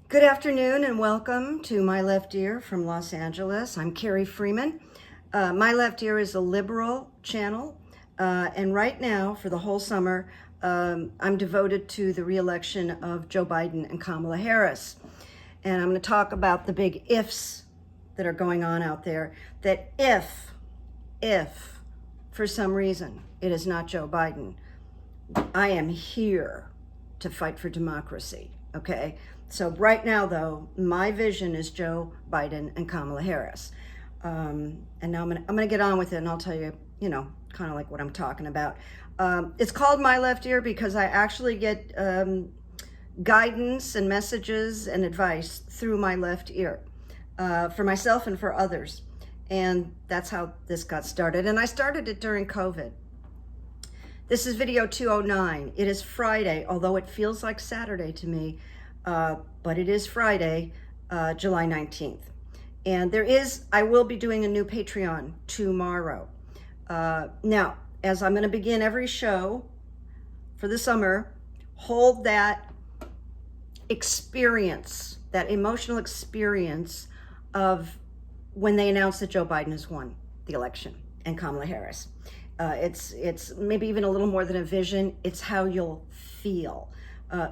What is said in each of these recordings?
Good afternoon and welcome to My Left Ear from Los Angeles. I'm Carrie Freeman. My Left Ear is a liberal channel, and right now, for the whole summer, I'm devoted to the re-election of Joe Biden and Kamala Harris. And I'm going to talk about the big ifs that are going on out there, that if for some reason it is not Joe Biden, I am here to fight for democracy, okay? So right now, though, my vision is Joe Biden and Kamala Harris. And now I'm gonna get on with it, and I'll tell you, kind of like what I'm talking about. It's called My Left Ear because I actually get guidance and messages and advice through my left ear for myself and for others. And that's how this got started. And I started it during COVID. This is video 209. It is Friday, although it feels like Saturday to me, but it is Friday, July 19th. And I will be doing a new Patreon tomorrow. Now, as I'm gonna begin every show for the summer, hold that experience, that emotional experience of when they announced that Joe Biden has won the election and Kamala Harris. It's maybe even a little more than a vision. It's how you'll feel.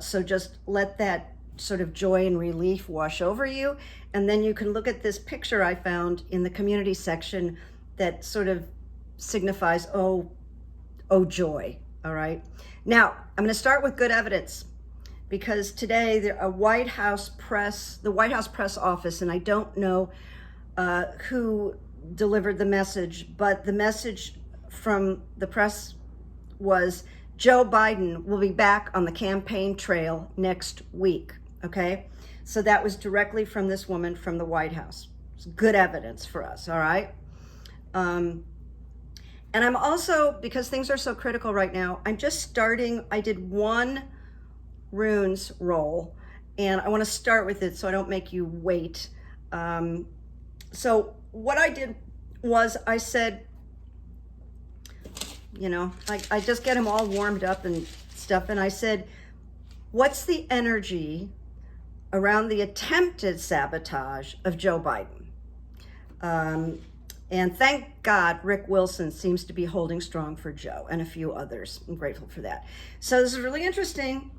So just let that sort of joy and relief wash over you. And then you can look at this picture I found in the community section that sort of signifies, oh joy, all right? Now, I'm gonna start with good evidence because today the White House press office, and I don't know who delivered the message, but the message from the press was Joe Biden will be back on the campaign trail next week, okay? So that was directly from this woman from the White House. It's good evidence for us, all right? And I'm also, because things are so critical right now, I'm just starting, I did one RUNES roll, and I wanna start with it so I don't make you wait. So what I did was I said, I just get them all warmed up and stuff. And I said, what's the energy around the attempted sabotage of Joe Biden? And thank God, Rick Wilson seems to be holding strong for Joe and a few others. I'm grateful for that. So this is really interesting.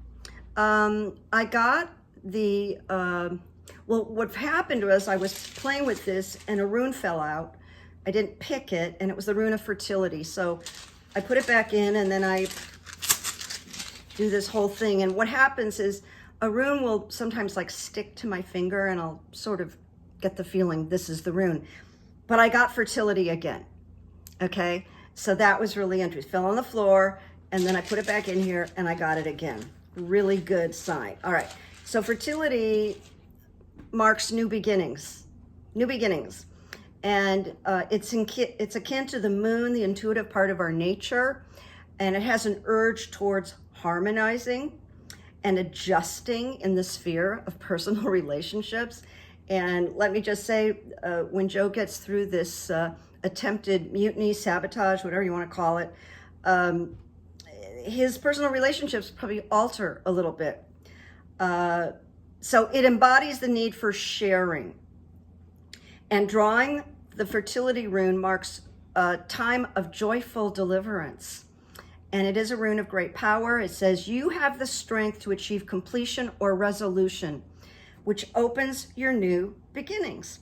I got the, well, what happened was I was playing with this and a rune fell out. I didn't pick it, and it was the rune of fertility. So I put it back in, and then I do this whole thing. And what happens is a rune will sometimes like stick to my finger, and I'll sort of get the feeling this is the rune. But I got fertility again, okay? So that was really interesting. Fell on the floor, and then I put it back in here, and I got it again. Really good sign. All right, so fertility marks new beginnings. And it's akin to the moon, the intuitive part of our nature, and it has an urge towards harmonizing and adjusting in the sphere of personal relationships. And let me just say, when Joe gets through this attempted mutiny, sabotage, whatever you want to call it, his personal relationships probably alter a little bit. So it embodies the need for sharing. And drawing the fertility rune marks a time of joyful deliverance. And it is a rune of great power. It says, you have the strength to achieve completion or resolution, which opens your new beginnings.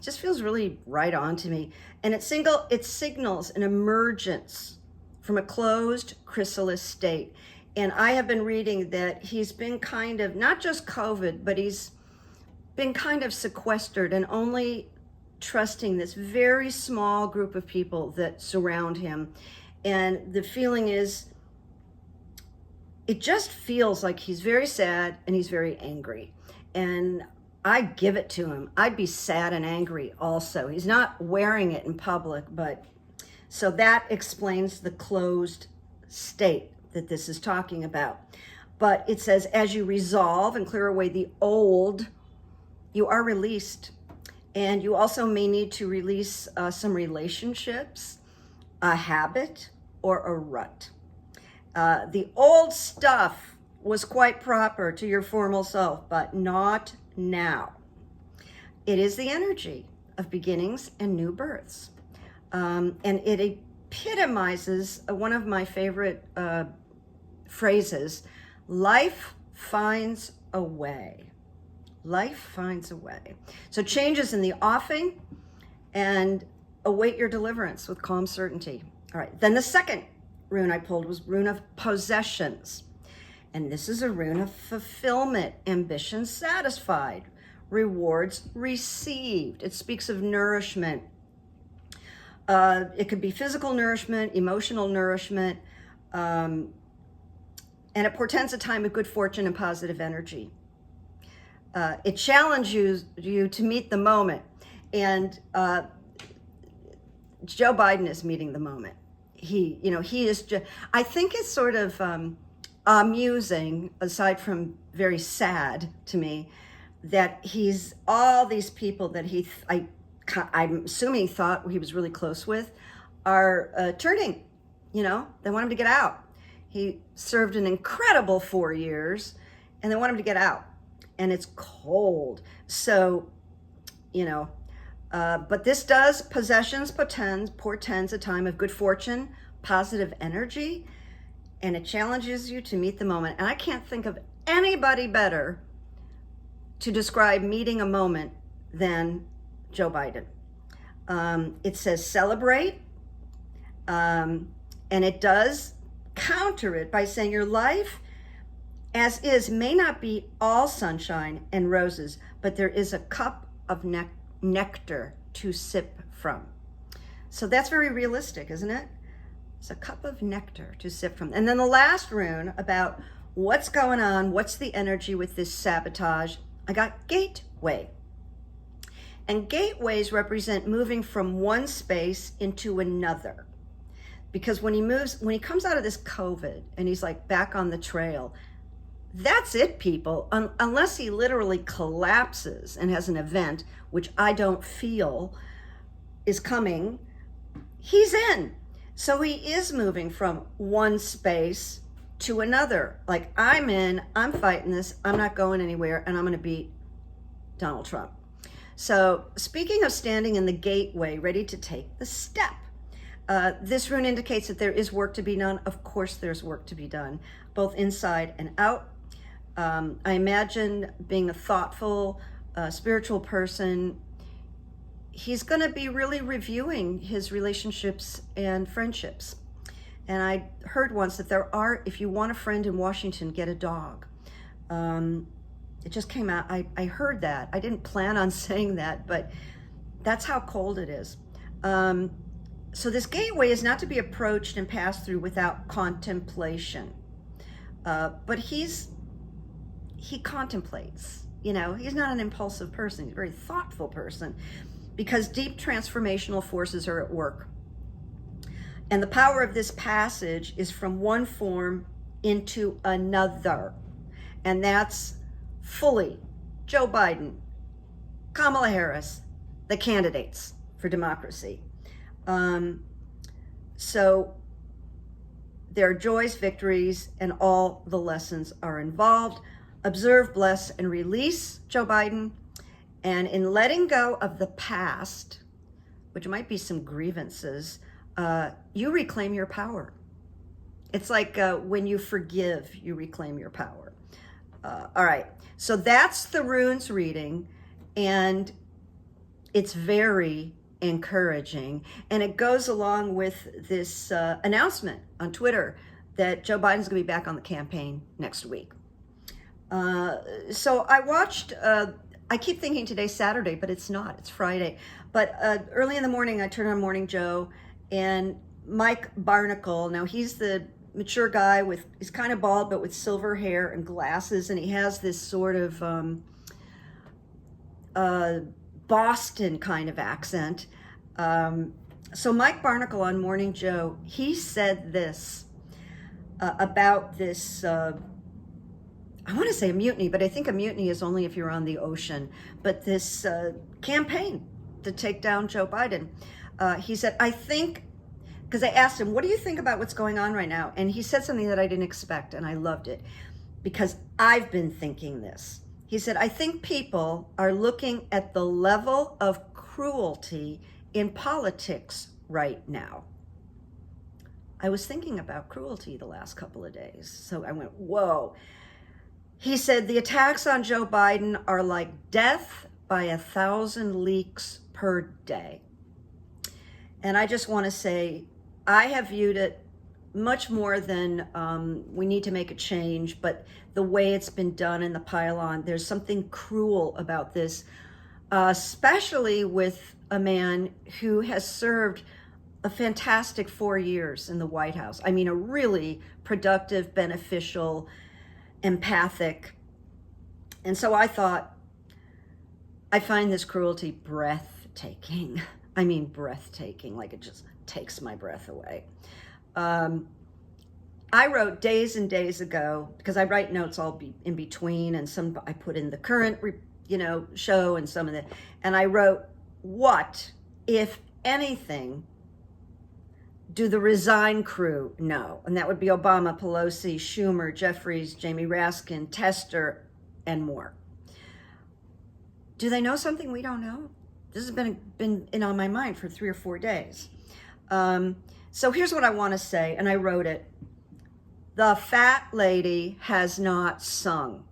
Just feels really right on to me. And it signals an emergence from a closed chrysalis state. And I have been reading that he's been kind of, not just COVID, but he's been kind of sequestered and only trusting this very small group of people that surround him. And the feeling is, it just feels like he's very sad and he's very angry. And I give it to him. I'd be sad and angry also. He's not wearing it in public, but so that explains the closed state that this is talking about. But it says, as you resolve and clear away the old, you are released. And you also may need to release some relationships, a habit, or a rut. The old stuff was quite proper to your formal self, but not now. It is the energy of beginnings and new births. And it epitomizes one of my favorite phrases, life finds a way. Life finds a way. So changes in the offing, and await your deliverance with calm certainty. All right, then the second rune I pulled was rune of possessions. And this is a rune of fulfillment, ambition satisfied, rewards received. It speaks of nourishment. It could be physical nourishment, emotional nourishment, and it portends a time of good fortune and positive energy. It challenges you to meet the moment. And Joe Biden is meeting the moment. He is just, I think it's sort of amusing, aside from very sad to me, that he's all these people that I'm assuming he thought he was really close with are turning, they want him to get out. He served an incredible 4 years and they want him to get out, and it's cold. So, but this does, possessions portends a time of good fortune, positive energy, and it challenges you to meet the moment. And I can't think of anybody better to describe meeting a moment than Joe Biden. It says celebrate, and it does counter it by saying your life as is may not be all sunshine and roses, but there is a cup of nectar to sip from. So that's very realistic, isn't it? It's a cup of nectar to sip from. And then the last rune about what's going on, what's the energy with this sabotage, I got gateway. And gateways represent moving from one space into another. Because when he comes out of this COVID and he's like back on the trail, that's it, people. Unless he literally collapses and has an event, which I don't feel is coming, he's in. So he is moving from one space to another. Like, I'm in, I'm fighting this, I'm not going anywhere, and I'm going to beat Donald Trump. So speaking of standing in the gateway, ready to take the step, this rune indicates that there is work to be done. Of course there's work to be done, both inside and out. I imagine being a thoughtful, spiritual person, he's going to be really reviewing his relationships and friendships. And I heard once that if you want a friend in Washington, get a dog. It just came out, I heard that. I didn't plan on saying that, but that's how cold it is. So this gateway is not to be approached and passed through without contemplation. But he contemplates, he's not an impulsive person. He's a very thoughtful person, because deep transformational forces are at work. And the power of this passage is from one form into another. And that's fully Joe Biden, Kamala Harris, the candidates for democracy. So there are joys, victories, and all the lessons are involved. Observe, bless, and release, Joe Biden. And in letting go of the past, which might be some grievances, you reclaim your power. It's like when you forgive, you reclaim your power. All right, so that's the runes reading, and it's very encouraging. And it goes along with this announcement on Twitter that Joe Biden's gonna be back on the campaign next week. So I watched, I keep thinking today's Saturday, but it's not, it's Friday. But early in the morning, I turned on Morning Joe, and Mike Barnacle, now he's the mature guy he's kind of bald, but with silver hair and glasses, and he has this sort of Boston kind of accent. So Mike Barnacle on Morning Joe, he said this about this, I want to say a mutiny, but I think a mutiny is only if you're on the ocean. But this campaign to take down Joe Biden, he said, I think, because I asked him, what do you think about what's going on right now? And he said something that I didn't expect, and I loved it. because I've been thinking this. He said, I think people are looking at the level of cruelty in politics right now. I was thinking about cruelty the last couple of days, so I went, whoa. He said, the attacks on Joe Biden are like death by 1,000 leaks per day. And I just want to say, I have viewed it much more than we need to make a change, but the way it's been done in the pile-on, there's something cruel about this, especially with a man who has served a fantastic 4 years in the White House. I mean, a really productive, beneficial, empathic. And so I thought, I find this cruelty breathtaking. I mean, breathtaking, like it just takes my breath away. I wrote days and days ago, because I write notes all in between, and some I put in the current, show and some of the, and I wrote, what, if anything, do the Resign crew know? And that would be Obama, Pelosi, Schumer, Jeffries, Jamie Raskin, Tester, and more. Do they know something we don't know? This has been on my mind for 3 or 4 days. So here's what I want to say, and I wrote it. The fat lady has not sung,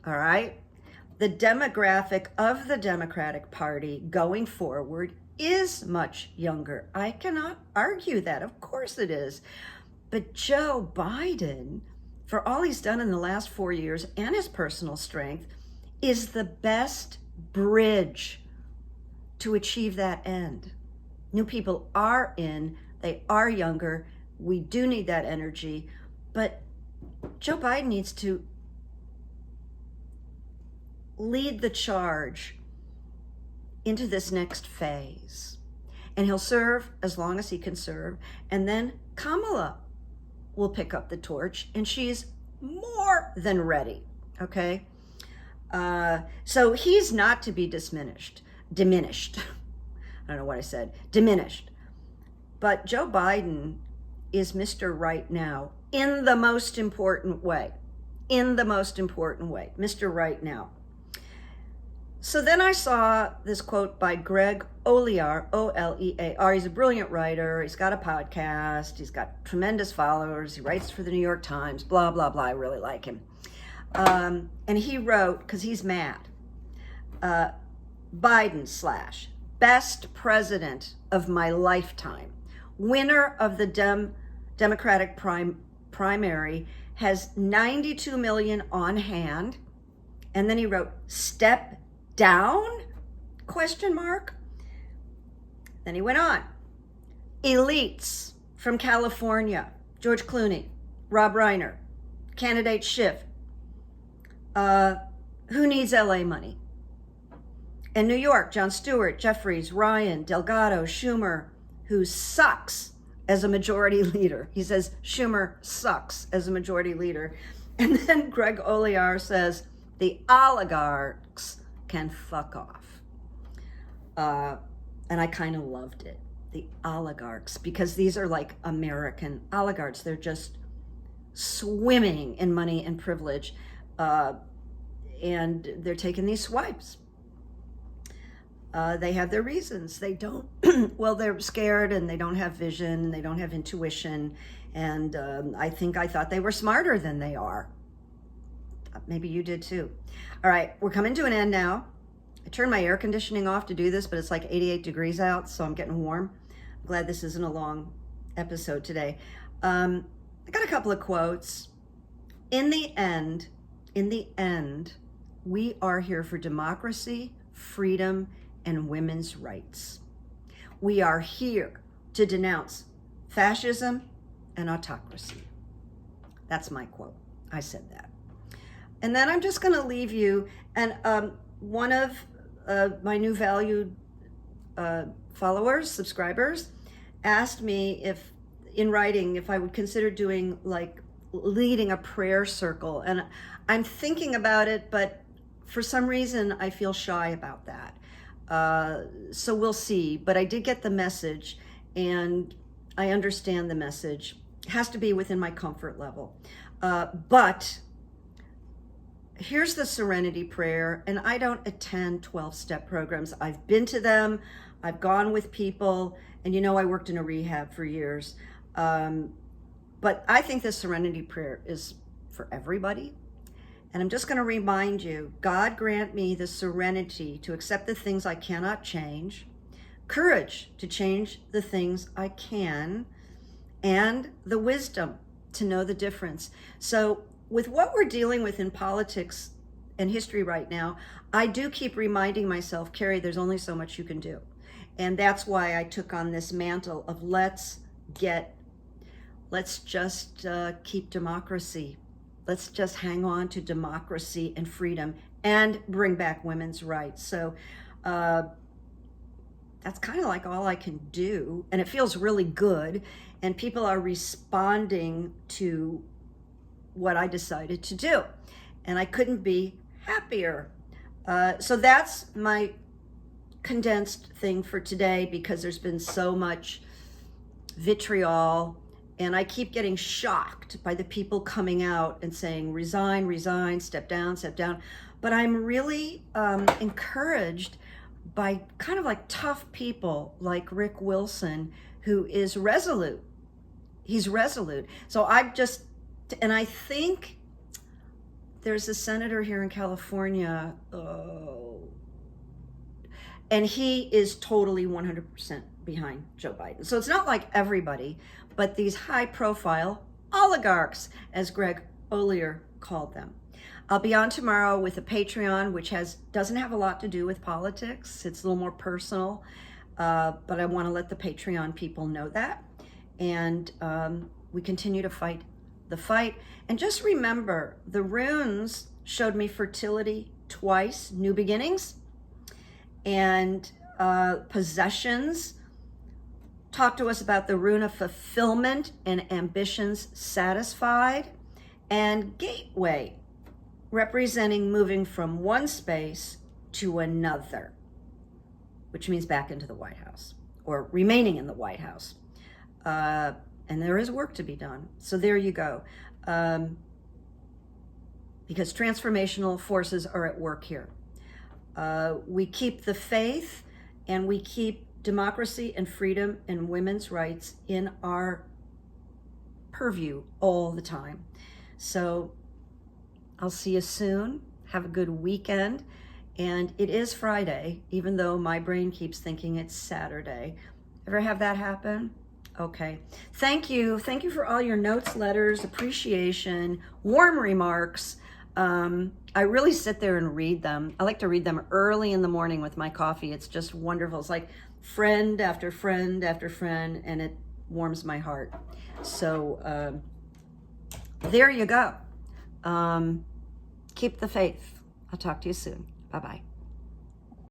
all right? The demographic of the Democratic Party going forward is much younger. I cannot argue that. Of course it is. But Joe Biden, for all he's done in the last 4 years and his personal strength, is the best bridge to achieve that end. New people are in, they are younger. We do need that energy, but Joe Biden needs to lead the charge into this next phase. And he'll serve as long as he can serve. And then Kamala will pick up the torch, and she's more than ready, okay? So he's not to be diminished. I don't know what I said, diminished. But Joe Biden is Mr. Right Now in the most important way. Mr. Right Now. So then I saw this quote by Greg Olear, O-L-E-A-R. He's a brilliant writer. He's got a podcast. He's got tremendous followers. He writes for the New York Times, blah, blah, blah. I really like him. And he wrote, because he's mad, Biden / best president of my lifetime, winner of the Democratic primary, has 92 million on hand. And then he wrote, step down? ? Then he went on. Elites from California, George Clooney, Rob Reiner, candidate Schiff. Who needs LA money? And New York, Jon Stewart, Jeffries, Ryan, Delgado, Schumer, who sucks as a majority leader. He says Schumer sucks as a majority leader. And then Greg Olear says the oligarchs can fuck off. And I kind of loved it. The oligarchs, because these are like American oligarchs. They're just swimming in money and privilege. And they're taking these swipes. They have their reasons. They don't, well, they're scared and they don't have vision and they don't have intuition. And I thought they were smarter than they are. Maybe you did too. All right, we're coming to an end now. I turned my air conditioning off to do this, but it's like 88 degrees out, so I'm getting warm. I'm glad this isn't a long episode today. I got a couple of quotes. In the end, we are here for democracy, freedom, and women's rights. We are here to denounce fascism and autocracy. That's my quote. I said that. And then I'm just going to leave you. And one of my new valued followers, subscribers, asked me if, in writing, if I would consider doing like leading a prayer circle. And I'm thinking about it, but for some reason I feel shy about that. So we'll see. But I did get the message, and I understand the message. It has to be within my comfort level. But here's the Serenity Prayer, and I don't attend 12-step programs. I've been to them, I've gone with people, and you know I worked in a rehab for years. But I think the Serenity Prayer is for everybody. And I'm just going to remind you, God grant me the serenity to accept the things I cannot change, courage to change the things I can, and the wisdom to know the difference. So with what we're dealing with in politics and history right now, I do keep reminding myself, Carrie, there's only so much you can do. And that's why I took on this mantle of let's just keep democracy. Let's just hang on to democracy and freedom and bring back women's rights. So that's kind of like all I can do. And it feels really good. And people are responding to what I decided to do. And I couldn't be happier. So that's my condensed thing for today, because there's been so much vitriol. And I keep getting shocked by the people coming out and saying, resign, resign, step down, step down. But I'm really encouraged by kind of like tough people like Rick Wilson, who is resolute. He's resolute. So and I think there's a senator here in California, and he is totally 100% behind Joe Biden. So it's not like everybody, but these high-profile oligarchs, as Greg Ollier called them. I'll be on tomorrow with a Patreon, which doesn't have a lot to do with politics. It's a little more personal, but I want to let the Patreon people know that. And we continue to fight the fight. And just remember, the runes showed me fertility twice, new beginnings, and possessions. Talk to us about the rune of fulfillment and ambitions satisfied, and gateway, representing moving from one space to another, which means back into the White House or remaining in the White House. And there is work to be done. So there you go. Because transformational forces are at work here. We keep the faith, and we keep democracy and freedom and women's rights in our purview all the time. So I'll see you soon. Have a good weekend. And it is Friday, even though my brain keeps thinking it's Saturday. Ever have that happen? Okay. Thank you. Thank you for all your notes, letters, appreciation, warm remarks. I really sit there and read them. I like to read them early in the morning with my coffee. It's just wonderful. It's like friend after friend after friend, and it warms my heart. So there you go. Keep the faith. I'll talk to you soon. Bye-bye.